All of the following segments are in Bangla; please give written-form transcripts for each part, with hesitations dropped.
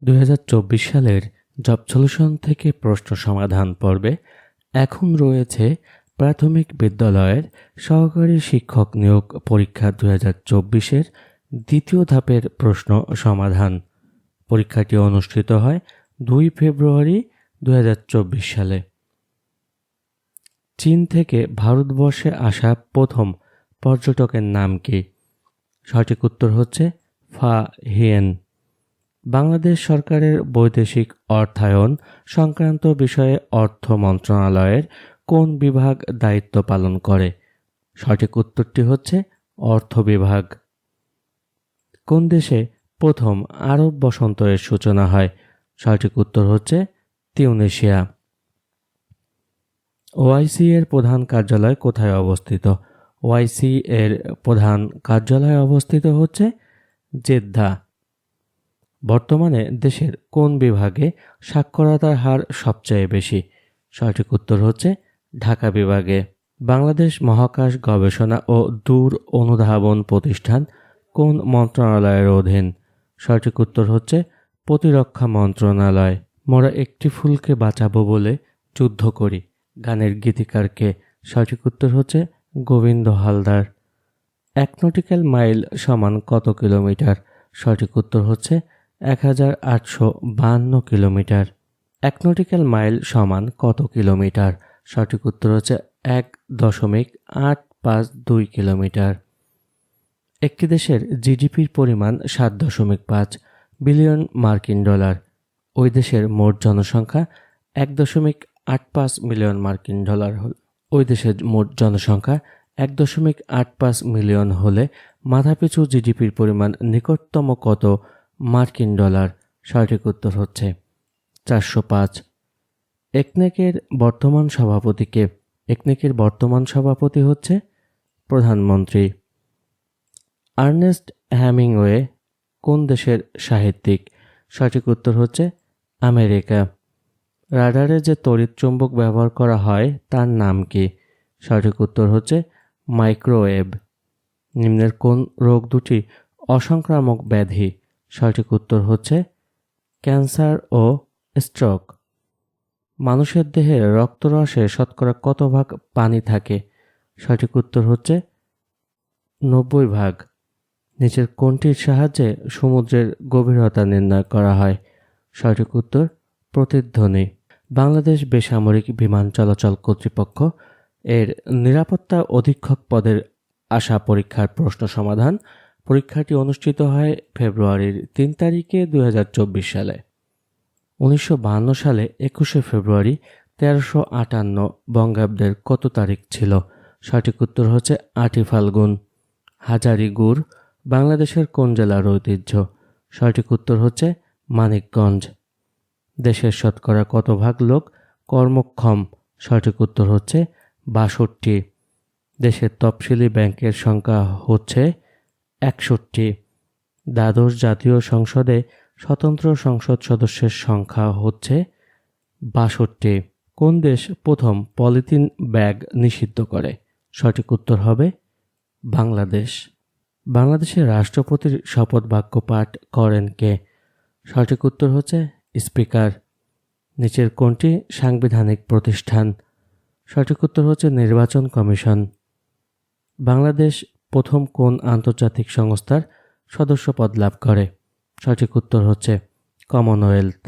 2024 সালের জব সলিউশন থেকে প্রশ্ন সমাধান পর্বে এখন রয়েছে প্রাথমিক বিদ্যালয়ের সহকারী শিক্ষক নিয়োগ পরীক্ষা 2024-এর দ্বিতীয় ধাপের প্রশ্ন সমাধান। পরীক্ষাটি অনুষ্ঠিত হয় 2 ফেব্রুয়ারি 2024 সালে। চীন থেকে ভারতবর্ষে আসা প্রথম পর্যটকের নাম কি? সঠিক উত্তর হচ্ছে ফা হিয়েন। বাংলাদেশ সরকারের বৈদেশিক অর্থায়ন সংক্রান্ত বিষয়ে অর্থ মন্ত্রণালয়ের কোন বিভাগ দায়িত্ব পালন করে? সঠিক উত্তরটি হচ্ছে অর্থ বিভাগ। কোন দেশে প্রথম আরব বসন্তের সূচনা হয়? সঠিক উত্তর হচ্ছে তিউনিসিয়া। ওআইসি এর প্রধান কার্যালয় কোথায় অবস্থিত? ওআইসি এর প্রধান কার্যালয় অবস্থিত হচ্ছে জেদ্দা। বর্তমানে দেশের কোন বিভাগে সাক্ষরতার হার সবচেয়ে বেশি? সঠিক উত্তর হচ্ছে ঢাকা বিভাগে। বাংলাদেশ মহাকাশ গবেষণা ও দূর অনুধাবন প্রতিষ্ঠান কোন মন্ত্রণালয়ের অধীন? সঠিক উত্তর হচ্ছে প্রতিরক্ষা মন্ত্রণালয়। মোরা একটি ফুলকে বাঁচাবো বলে যুদ্ধ করি গানের গীতিকারকে? সঠিক উত্তর হচ্ছে গোবিন্দ হালদার। 1 নটিক্যাল মাইল সমান কত কিলোমিটার? সঠিক উত্তর হচ্ছে 1852 কিলোমিটার। 1 নটিক্যাল মাইল সমান কত কিলোমিটার? সঠিক উত্তর হচ্ছে 1.852 কিলোমিটার। একটি দেশের জিডিপির পরিমাণ 7.5 বিলিয়ন মার্কিন ডলার। ওই দেশের মোট জনসংখ্যা 1.85 মিলিয়ন মার্কিন ডলার হল। ওই দেশের মোট জনসংখ্যা 1.85 মিলিয়ন হলে মাথাপিছু জিডিপির পরিমাণ নিকটতম কত মার্কিন ডলার? সঠিক উত্তর হচ্ছে 405। একনেকের বর্তমান সভাপতি কে? একনেকের বর্তমান সভাপতি হচ্ছে প্রধানমন্ত্রী। আর্নেস্ট হ্যামিংওয়ে কোন দেশের সাহিত্যিক? সঠিক উত্তর হচ্ছে আমেরিকা। রাডারে যে তড়িৎ চুম্বক ব্যবহার করা হয় তার নাম কি? সঠিক উত্তর হচ্ছে মাইক্রোওয়েভ। নিম্নের কোন রোগ দুটি অসংক্রামক ব্যাধি? সঠিক উত্তর হচ্ছে ক্যান্সার ও স্ট্রোক। মানুষের দেহে রক্তরসে শতকরা কত ভাগ পানি থাকে? সঠিক উত্তর হচ্ছে 90 ভাগ। নিচের কোনটির সাহায্যে সমুদ্রের গভীরতা নির্ণয় করা হয়? সঠিক উত্তর প্রতিধ্বনি। বাংলাদেশ বেসামরিক বিমান চলাচল কর্তৃপক্ষ এর নিরাপত্তা অধীক্ষক পদের আসা পরীক্ষার প্রশ্ন সমাধান। পরীক্ষাটি অনুষ্ঠিত হয় ফেব্রুয়ারির 3 তারিখে 2024 সালে। 1952 সালে 21শে ফেব্রুয়ারি 1358 বঙ্গাব্দের কত তারিখ ছিল? সঠিক উত্তর হচ্ছে 8ই ফাল্গুন। হাজারি গুড় বাংলাদেশের কোন জেলার ঐতিহ্য? সঠিক উত্তর হচ্ছে মানিকগঞ্জ। দেশের শতকরা কত ভাগ লোক কর্মক্ষম? সঠিক উত্তর হচ্ছে 62। দেশের তফসিলি ব্যাংকের সংখ্যা হচ্ছে 61। দ্বাদশ জাতীয় সংসদে স্বতন্ত্র সংসদ সদস্যের সংখ্যা হচ্ছে 62। কোন দেশ প্রথম পলিথিন ব্যাগ নিষিদ্ধ করে? সঠিক উত্তর হবে বাংলাদেশ। বাংলাদেশের রাষ্ট্রপতির শপথ বাক্য পাঠ করেন কে? সঠিক উত্তর হচ্ছে স্পিকার। নিচের কোনটি সাংবিধানিক প্রতিষ্ঠান? সঠিক উত্তর হচ্ছে নির্বাচন কমিশন। বাংলাদেশ প্রথম কোন আন্তর্জাতিক সংস্থার সদস্যপদ লাভ করে? সঠিক উত্তর হচ্ছে কমনওয়েলথ।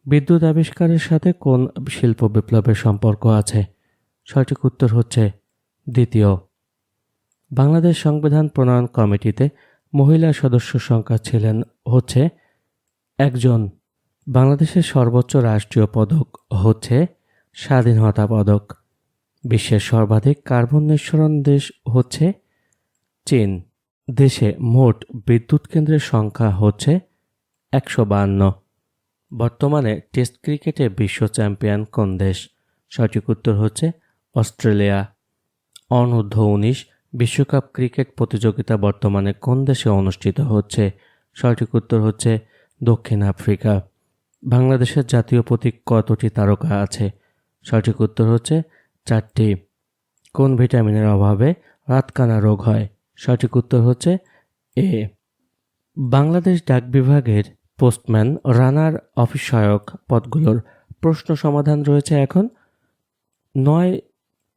বিদ্যুৎ আবিষ্কারের সাথে কোন শিল্প বিপ্লবের সম্পর্ক আছে? সঠিক উত্তর হচ্ছে দ্বিতীয়। বাংলাদেশ সংবিধান প্রণয়ন কমিটিতে মহিলা সদস্য সংখ্যা ছিলেন হচ্ছে 1 জন। বাংলাদেশের সর্বোচ্চ রাষ্ট্রীয় পদক হচ্ছে স্বাধীনতা পদক। বিশ্বের সর্বাধিক কার্বন নিঃসরণ দেশ হচ্ছে চীন। দেশে মোট বিদ্যুৎ কেন্দ্রের সংখ্যা হচ্ছে 152। বর্তমানে টেস্ট ক্রিকেটে বিশ্ব চ্যাম্পিয়ন কোন দেশ? সঠিক উত্তর হচ্ছে অস্ট্রেলিয়া। অনূর্ধ্ব-19 বিশ্বকাপ ক্রিকেট প্রতিযোগিতা বর্তমানে কোন দেশে অনুষ্ঠিত হচ্ছে? সঠিক উত্তর হচ্ছে দক্ষিণ আফ্রিকা। বাংলাদেশের জাতীয় প্রতীক কতটি তারকা আছে? সঠিক উত্তর হচ্ছে 4টি। কোন ভিটামিনের অভাবে রাতকানা রোগ হয়? সঠিক উত্তর হচ্ছে এ। বাংলাদেশ ডাক বিভাগের পোস্টম্যান, রানার, অফিস সহায়ক পদগুলোর প্রশ্ন সমাধান রয়েছে এখন। 9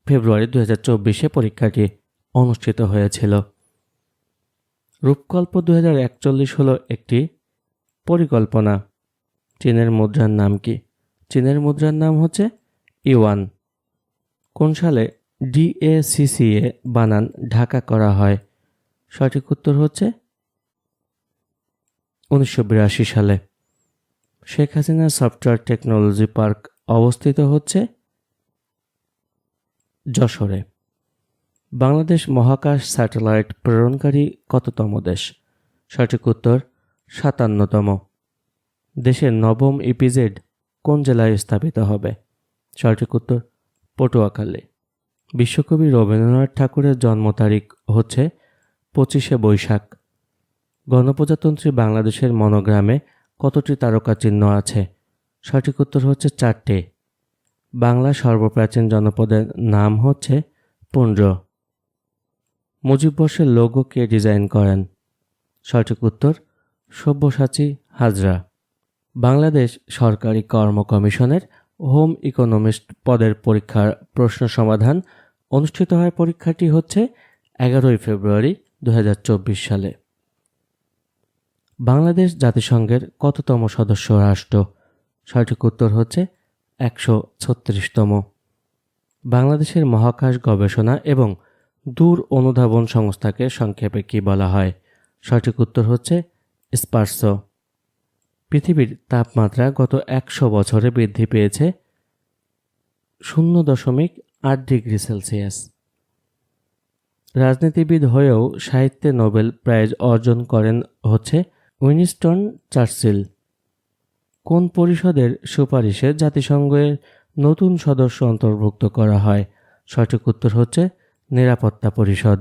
ফেব্রুয়ারি 2024 পরীক্ষাটি অনুষ্ঠিত হয়েছিল। রূপকল্প 2041 হলো একটি পরিকল্পনা। চীনের মুদ্রার নাম কি? চীনের মুদ্রার নাম হচ্ছে ইউয়ান। কোন সালে DACCA বানান ঢাকা করা হয়? সঠিক উত্তর হচ্ছে 1982 সালে। Sheikh Hasina software technology park অবস্থিত হচ্ছে যশোরে। বাংলাদেশ মহাকাশ স্যাটেলাইট প্রেরণকারী কততম দেশ? সঠিক উত্তর 57তম। দেশের নবম ইপিজেড কোন জেলায় স্থাপিত হবে? সঠিক উত্তর পটুয়াখালী। বিশ্বকবি রবীন্দ্রনাথ ঠাকুরের জন্ম তারিখ হচ্ছে 25শে বৈশাখ। গণপ্রজাতন্ত্রী বাংলাদেশের মনোগ্রামে কতটি তারকা চিহ্ন আছে? সঠিক উত্তর হচ্ছে 4টে। বাংলা সর্বপ্রাচীন জনপদের নাম হচ্ছে পুন্ড্র। মুজিব বর্ষের লোগো কে ডিজাইন করেন? সঠিক উত্তর সব্যসাচী হাজরা। বাংলাদেশ সরকারি কর্ম কমিশনের হোম ইকোনমিস্ট পদের পরীক্ষার প্রশ্ন সমাধান অনুষ্ঠিত হয়। পরীক্ষাটি হচ্ছে 11 ফেব্রুয়ারি 2024 সালে। বাংলাদেশ জাতিসংঘের কততম সদস্য রাষ্ট্র? সঠিক উত্তর হচ্ছে 136তম। বাংলাদেশের মহাকাশ গবেষণা এবং দূর অনুধাবন সংস্থাকে সংক্ষেপে কি বলা হয়? সঠিক উত্তর হচ্ছে স্পারসো। পৃথিবীর তাপমাত্রা গত 100 বছরে বৃদ্ধি পেয়েছে 0.8 ডিগ্রি সেলসিয়াস। রাজনীতিবিদ হয়েও সাহিত্যে নোবেল প্রাইজ অর্জন করেন হচ্ছে উইনস্টন চার্চিল। কোন পরিষদের সুপারিশে জাতিসংঘের নতুন সদস্য অন্তর্ভুক্ত করা হয়? সঠিক উত্তর হচ্ছে নিরাপত্তা পরিষদ।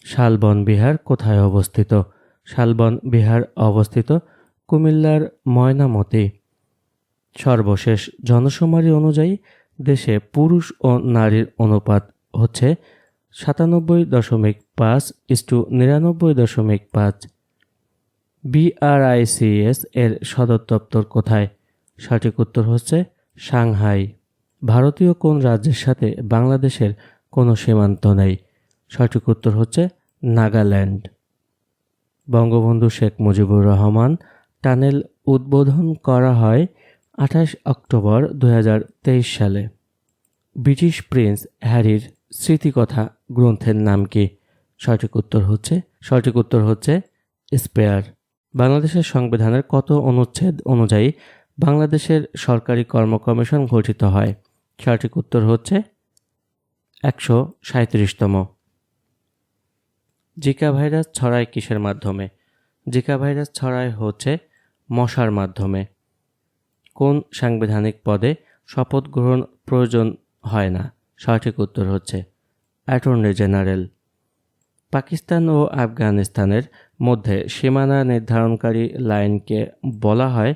শালবন বিহার কোথায় অবস্থিত? শালবন বিহার অবস্থিত কুমিল্লার ময়নামতি। সর্বশেষ জনশুমারি অনুযায়ী দেশে পুরুষ ও নারীর অনুপাত হচ্ছে 97.5:99.5। BRICS এর সদর দপ্তর কোথায়? সঠিক উত্তর হচ্ছে সাংহাই। ভারতীয় কোন রাজ্যের সাথে বাংলাদেশের কোনো সীমান্ত নেই? সঠিক উত্তর হচ্ছে নাগাল্যান্ড। বঙ্গবন্ধু শেখ মুজিবুর রহমান টানেল উদ্বোধন করা হয় 28 অক্টোবর 2023 সালে। ব্রিটিশ প্রিন্স হ্যারির স্মৃতিকথা গ্রন্থের নাম কি? সঠিক উত্তর হচ্ছে স্পেয়ার। বাংলাদেশের সংবিধানের কত অনুচ্ছেদ অনুযায়ী বাংলাদেশের সরকারি কর্ম কমিশন গঠিত হয়? সঠিক উত্তর হচ্ছে 137তম। জিকা ভাইরাস ছড়ায় কিসের মাধ্যমে? জিকা ভাইরাস ছড়ায় হচ্ছে মশার মাধ্যমে। কোন সাংবিধানিক পদে শপথ গ্রহণ প্রয়োজন হয় না? সঠিক উত্তর হচ্ছে অ্যাটর্নি জেনারেল। পাকিস্তান ও আফগানিস্তানের মধ্যে সীমানা নির্ধারণকারী লাইনকে বলা হয়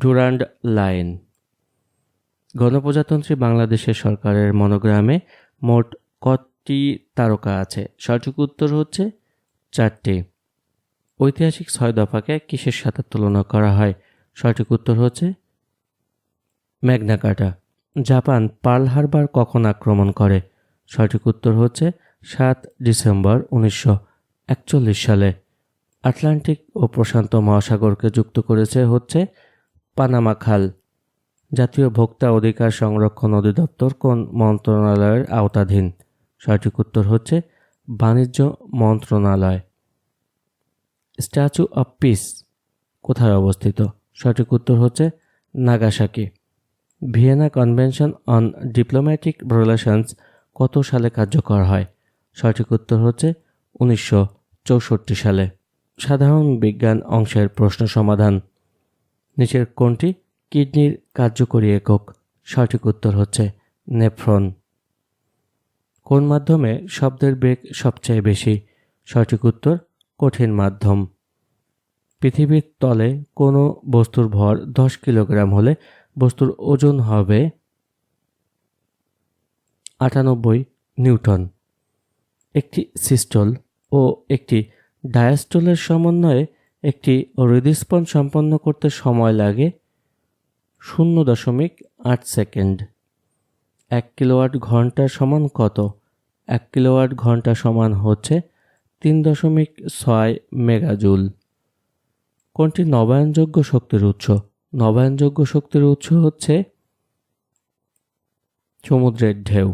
ডুরান্ড লাইন। গণপ্রজাতন্ত্রী বাংলাদেশের সরকারের মনোগ্রামে মোট কতটি তারকা আছে? সঠিক উত্তর হচ্ছে 4টি। ঐতিহাসিক 6 দফাকে কিসের সাথে তুলনা করা হয়? সঠিক উত্তর হচ্ছে ম্যাগনা কার্টা। জাপান পার্ল হারবার কখন আক্রমণ করে? সঠিক উত্তর হচ্ছে 7 ডিসেম্বর 1941 সালে। আটলান্টিক ও প্রশান্ত মহাসাগরকে যুক্ত করেছে হচ্ছে পানামা খাল। জাতীয় ভোক্তা অধিকার সংরক্ষণ অধিদপ্তর কোন মন্ত্রণালয়ের আওতাধীন? সঠিক উত্তর হচ্ছে বাণিজ্য মন্ত্রণালয়। স্ট্যাচু অফ পিস কোথায় অবস্থিত? সঠিক উত্তর হচ্ছে Nagasaki. Vienna convention on diplomatic relations কত সালে কার্যকর হয়? সঠিক উত্তর হচ্ছে 1964 সালে। সাধারণ বিজ্ঞান অংশের প্রশ্ন সমাধান। নিচের কোনটি কিডনির কার্যকরী একক? সঠিক উত্তর হচ্ছে নেফ্রন। কোন মাধ্যমে শব্দের বেগ সবচেয়ে বেশি? সঠিক উত্তর কঠিন মাধ্যম। পৃথিবীর তলে কোনো বস্তুর ভর 10 কিলোগ্রাম হলে বস্তুর ওজন হবে 98 নিউটন। একটি সিস্টল ও একটি ডায়াস্টলের সমন্বয়ে একটি হৃদস্পন্দন সম্পন্ন করতে সময় লাগে 0.8 সেকেন্ড। 1 কিলোওয়াট ঘন্টা সমান কত? 1 কিলোওয়াট ঘন্টা সমান হচ্ছে 3.6 মেগাজুল। কোনটি নবায়নযোগ্য শক্তির উৎস? নবায়নযোগ্য শক্তির উৎস হচ্ছে সমুদ্রের ঢেউ।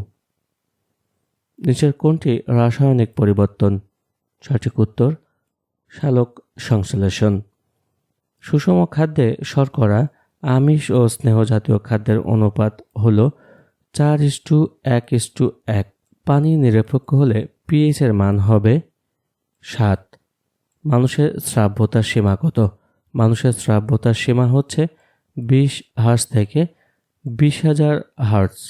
নিচের কোনটি রাসায়নিক পরিবর্তন? সঠিক উত্তর সালোক সংশ্লেষণ। সুষম খাদ্যে শর্করা, আমিষ ও স্নেহ জাতীয় খাদ্যের অনুপাত হল 4:1:1। পানি নিরপেক্ষ হলে পিএইচ এর মান হবে 7। মানুষের শ্রাব্যতার সীমা কত? মানুষের শ্রাব্যতার সীমা হচ্ছে 20 হার্টজ থেকে 20,000 হার্টজ।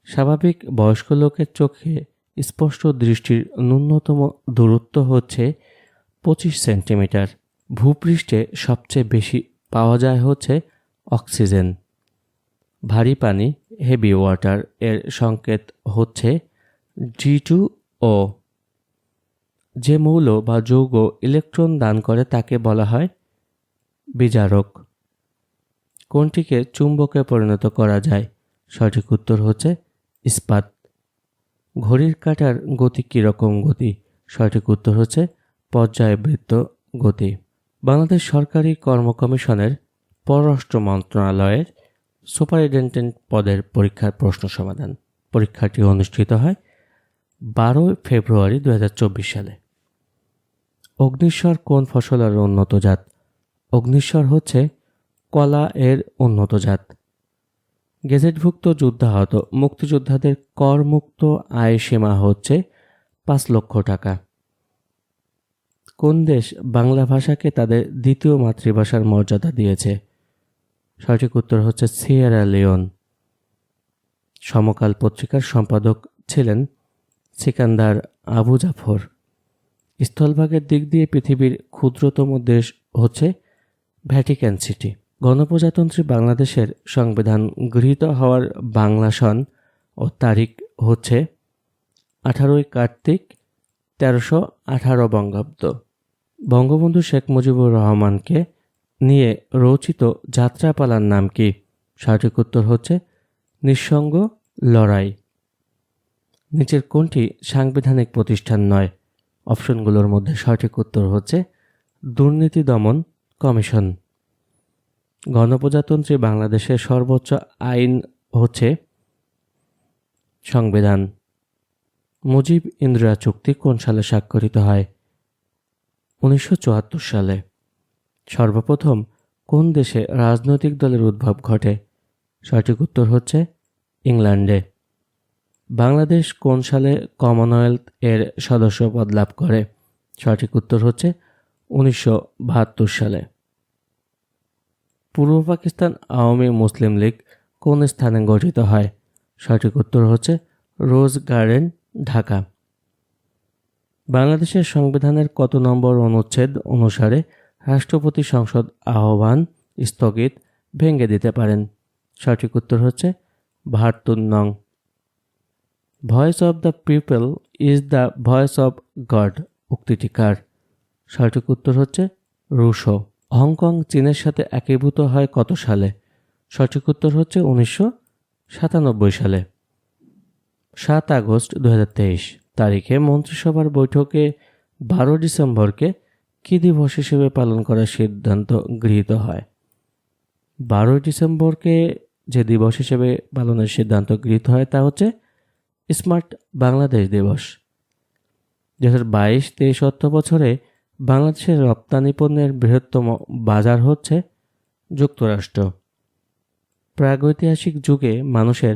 স্বাভাবিক বয়স্ক লোকের চোখে স্পষ্ট দৃষ্টির ন্যূনতম দূরত্ব হচ্ছে 25 সেন্টিমিটার। ভূপৃষ্ঠে সবচেয়ে বেশি পাওয়া যায় হচ্ছে অক্সিজেন। ভারী পানি, হেভি ওয়াটার এর সংকেত হচ্ছে G2O। যে মৌল বা যৌগ ইলেকট্রন দান করে তাকে বলা হয় বিজারক। কোনটিকে চুম্বকে পরিণত করা যায়? সঠিক উত্তর হচ্ছে ইস্পাত। ঘড়ির কাঁটার গতি কিরকম গতি? সঠিক উত্তর হচ্ছে পর্যায়বৃত্ত গতি। বাংলাদেশ সরকারি কর্ম কমিশনের পররাষ্ট্র মন্ত্রণালয়ের সুপারিনটেনডেন্ট পদের পরীক্ষার প্রশ্ন সমাধান। পরীক্ষাটি অনুষ্ঠিত হয় 12 ফেব্রুয়ারি 2024 সালে। অগ্নিশ্বর কোন ফসলের উন্নত জাত? অগ্নিশ্বর হচ্ছে কলা এর উন্নত জাত। গেজেটভুক্ত যুদ্ধাহত মুক্তিযোদ্ধাদের করমুক্ত আয় সীমা হচ্ছে 5 লক্ষ টাকা। কোন দেশ বাংলা ভাষাকে তাদের দ্বিতীয় মাতৃভাষার মর্যাদা দিয়েছে? সঠিক উত্তর হচ্ছে সিয়েরা লিওন। সমকাল পত্রিকার সম্পাদক ছিলেন সিকান্দার আবু জাফর। স্থলভাগের দিক দিয়ে পৃথিবীর ক্ষুদ্রতম দেশ হচ্ছে ভ্যাটিকান সিটি। গণপ্রজাতন্ত্রী বাংলাদেশের সংবিধান গৃহীত হওয়ার বাংলা সন ও তারিখ হচ্ছে 18 কার্তিক 1318 বঙ্গাব্দ। বঙ্গবন্ধু শেখ মুজিবুর রহমানকে নিয়ে রচিত যাত্রাপালার নাম কি? সঠিক উত্তর হচ্ছে নিঃসঙ্গ লড়াই। নিচের কোনটি সাংবিধানিক প্রতিষ্ঠান নয়? অপশনগুলোর মধ্যে সঠিক উত্তর হচ্ছে দুর্নীতি দমন কমিশন। গণপ্রজাতন্ত্রী বাংলাদেশের সর্বোচ্চ আইন হচ্ছে সংবিধান। মুজিব ইন্দিরা চুক্তি কোন সালে স্বাক্ষরিত হয়? 1974 সালে। সর্বপ্রথম কোন দেশে রাজনৈতিক দলের উদ্ভব ঘটে? সঠিক উত্তর হচ্ছে ইংল্যান্ডে। বাংলাদেশ কোন সালে কমনওয়েলথ এর সদস্যপদ লাভ করে? সঠিক উত্তর হচ্ছে 1972 সালে। পূর্ব পাকিস্তান আওয়ামী মুসলিম লীগ কোন স্থানে গঠিত হয়? সঠিক উত্তর হচ্ছে রোজ গার্ডেন, ঢাকা। বাংলাদেশের সংবিধানের কত নম্বর অনুচ্ছেদ অনুসারে রাষ্ট্রপতি সংসদ আহ্বান স্থগিত ভেঙে দিতে পারেন? সঠিক উত্তর হচ্ছে 72 নং। Voice of the people is the voice of God উক্তিটি কার? সঠিক উত্তর হচ্ছে রুশো। হংকং চীনের সাথে একীভূত হয় কত সালে? সঠিক উত্তর হচ্ছে 1997 সালে। 7 আগস্ট 2023 তারিখে মন্ত্রিসভার বৈঠকে 12 ডিসেম্বরকে কী দিবস হিসেবে পালন করার সিদ্ধান্ত গৃহীত হয়? 12 ডিসেম্বরকে যে দিবস হিসেবে পালনের সিদ্ধান্ত গৃহীত হয় তা হচ্ছে স্মার্ট বাংলাদেশ দিবস। 2022-23 অর্থ বছরে বাংলাদেশের রপ্তানি পণ্যের বৃহত্তম বাজার হচ্ছে যুক্তরাষ্ট্র। প্রাগৈতিহাসিক যুগে মানুষের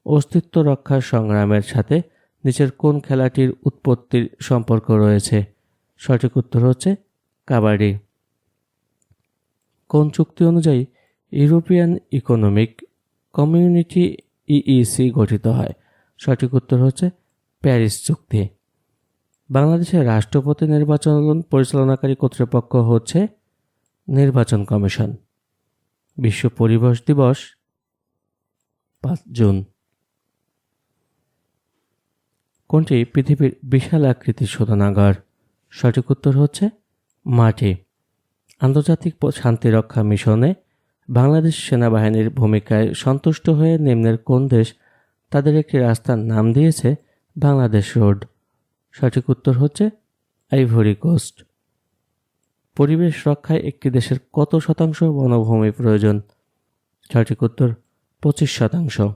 অস্তিত্ব রক্ষার সংগ্রামের সাথে নিচের কোন খেলাটির উৎপত্তির সম্পর্ক রয়েছে? সঠিক উত্তর হচ্ছে কাবাডি। কোন চুক্তি অনুযায়ী ইউরোপিয়ান ইকোনমিক কমিউনিটি ইইসি গঠিত হয়? সঠিক উত্তর হচ্ছে প্যারিস চুক্তি। বাংলাদেশের রাষ্ট্রপতি নির্বাচন পরিচালনাকারী কর্তৃপক্ষ হচ্ছে নির্বাচন কমিশন। বিশ্ব পরিবেশ দিবস 5 জুন। কোনটি পৃথিবীর বিশাল আকৃতির শোধনাগার? সঠিক উত্তর হচ্ছে মাটি। আন্তর্জাতিক শান্তিরক্ষা মিশনে বাংলাদেশ সেনাবাহিনীর ভূমিকায় সন্তুষ্ট হয়ে নিম্নের কোন দেশ তাদের একটি রাস্তার নাম দিয়েছে বাংলাদেশ রোড? সঠিক উত্তর হচ্ছে আইভরি কোস্ট। পরিবেশ রক্ষায় একটি দেশের কত শতাংশ বনভূমি প্রয়োজন? সঠিক উত্তর 25%।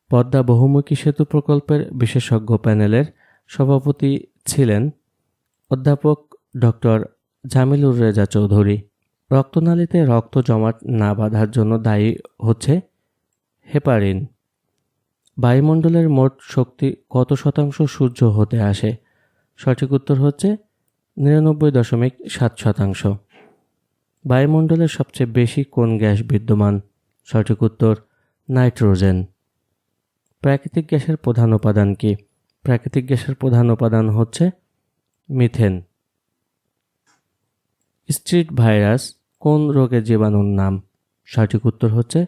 পদ্মা বহুমুখী সেতু প্রকল্পের বিশেষজ্ঞ প্যানেলের সভাপতি ছিলেন অধ্যাপক ডক্টর জামিলুর রেজা চৌধুরী। রক্তনালীতে রক্ত জমাট না বাঁধার জন্য দায়ী হচ্ছে হেপারিন। বায়ুমণ্ডলের মোট শক্তি কত শতাংশ সূর্য হতে আসে? সঠিক উত্তর হচ্ছে 99.7%। বায়ুমণ্ডলের সবচেয়ে বেশি কোন গ্যাস বিদ্যমান? সঠিক উত্তর নাইট্রোজেন। প্রাকৃতিক গ্যাসের প্রধান উপাদান কি? প্রাকৃতিক গ্যাসের প্রধান উপাদান হচ্ছে মিথেন। স্ট্রিট ভাইরাস কোন রোগের জীবাণুর নাম? সঠিক উত্তর হচ্ছে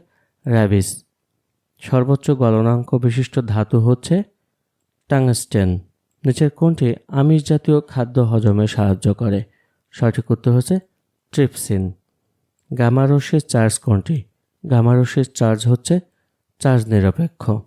র্যাবিস। সর্বোচ্চ গলনাঙ্ক বিশিষ্ট ধাতু হচ্ছে টাংস্টেন। নিচের কোনটি আমিষ জাতীয় খাদ্য হজমে সাহায্য করে? সঠিক উত্তর হচ্ছে ট্রিপসিন। গামা রশ্মির চার্জ কোনটি? গামা রশ্মির চার্জ হচ্ছে চার্জ নিরপেক্ষ।